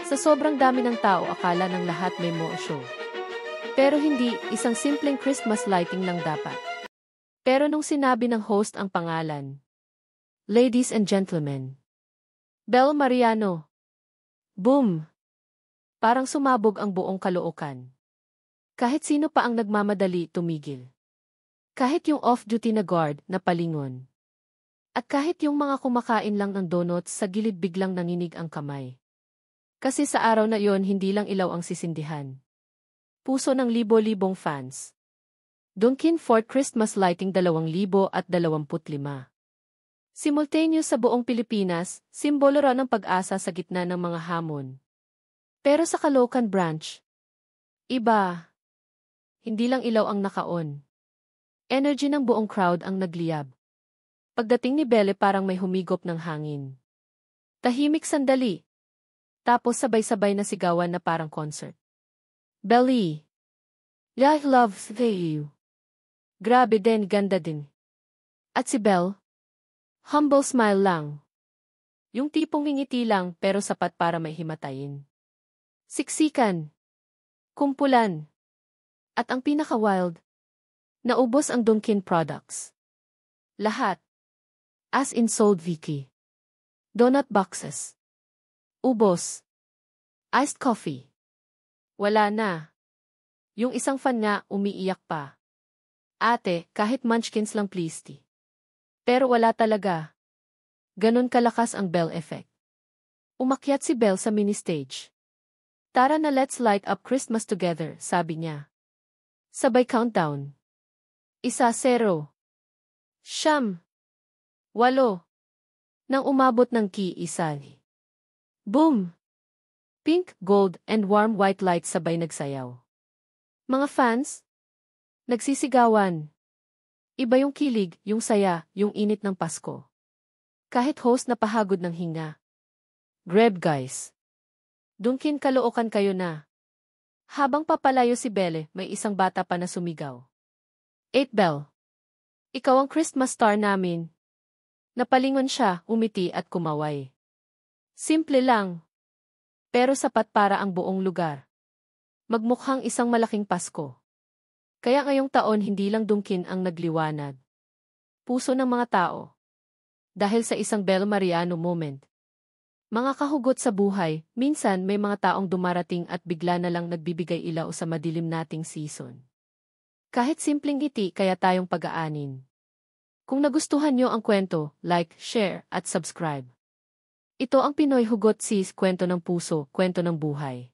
Sa sobrang dami ng tao, akala ng lahat may mo show. Pero hindi, isang simpleng Christmas lighting lang dapat. Pero nung sinabi ng host ang pangalan, Ladies and gentlemen, Bel Mariano. Boom! Parang sumabog ang buong Caloocan. Kahit sino pa ang nagmamadali tumigil. Kahit yung off-duty na guard na palingon. At kahit yung mga kumakain lang ng donuts sa gilid biglang nanginig ang kamay. Kasi sa araw na iyon hindi lang ilaw ang sisindihan. Puso ng libo-libong fans. Dunkin Fort Christmas Lighting 2025. Simultaneous sa buong Pilipinas, simbolo raw ng pag-asa sa gitna ng mga hamon. Pero sa Caloocan branch, iba. Hindi lang ilaw ang nakaon. Energy ng buong crowd ang nagliyab. Pagdating ni Belle parang may humigop ng hangin. Tahimik sandali. Tapos sabay-sabay na sigawan na parang concert. Belly. I love you. Grabe din, ganda din. At si Belle? Humble smile lang. Yung tipong ngingiti lang pero sapat para may himatayin. Siksikan. Kumpulan. At ang pinaka-wild, naubos ang Dunkin products. Lahat. As in sold Vicky. Donut boxes. Ubos. Iced coffee. Wala na. Yung isang fan nga umiiyak pa. Ate, kahit munchkins lang please ti. Pero wala talaga. Ganon kalakas ang Belle effect. Umakyat si Belle sa mini-stage. Tara na, let's light up Christmas together, sabi niya. Sabay countdown. 1, 0. 9. 8. Nang umabot ng ki-1. Boom! Pink, gold, and warm white lights sabay nagsayaw. Mga fans? Nagsisigawan. Iba yung kilig, yung saya, yung init ng Pasko. Kahit host na pahagod ng hinga. Grab guys. Dunkin Caloocan kayo na. Habang papalayo si Belle, may isang bata pa na sumigaw. 8 Belle. Ikaw ang Christmas star namin. Napalingon siya, umiti at kumaway. Simple lang. Pero sapat para ang buong lugar. Magmukhang isang malaking Pasko. Kaya ngayong taon hindi lang Dunkin ang nagliwanag. Puso ng mga tao. Dahil sa isang Belle Mariano moment. Mga kahugot sa buhay, minsan may mga taong dumarating at bigla na lang nagbibigay ilaw sa madilim nating season. Kahit simpleng ngiti kaya tayong pag-aanin. Kung nagustuhan nyo ang kwento, like, share, at subscribe. Ito ang Pinoy Hugot Sis, kwento ng puso, kwento ng buhay.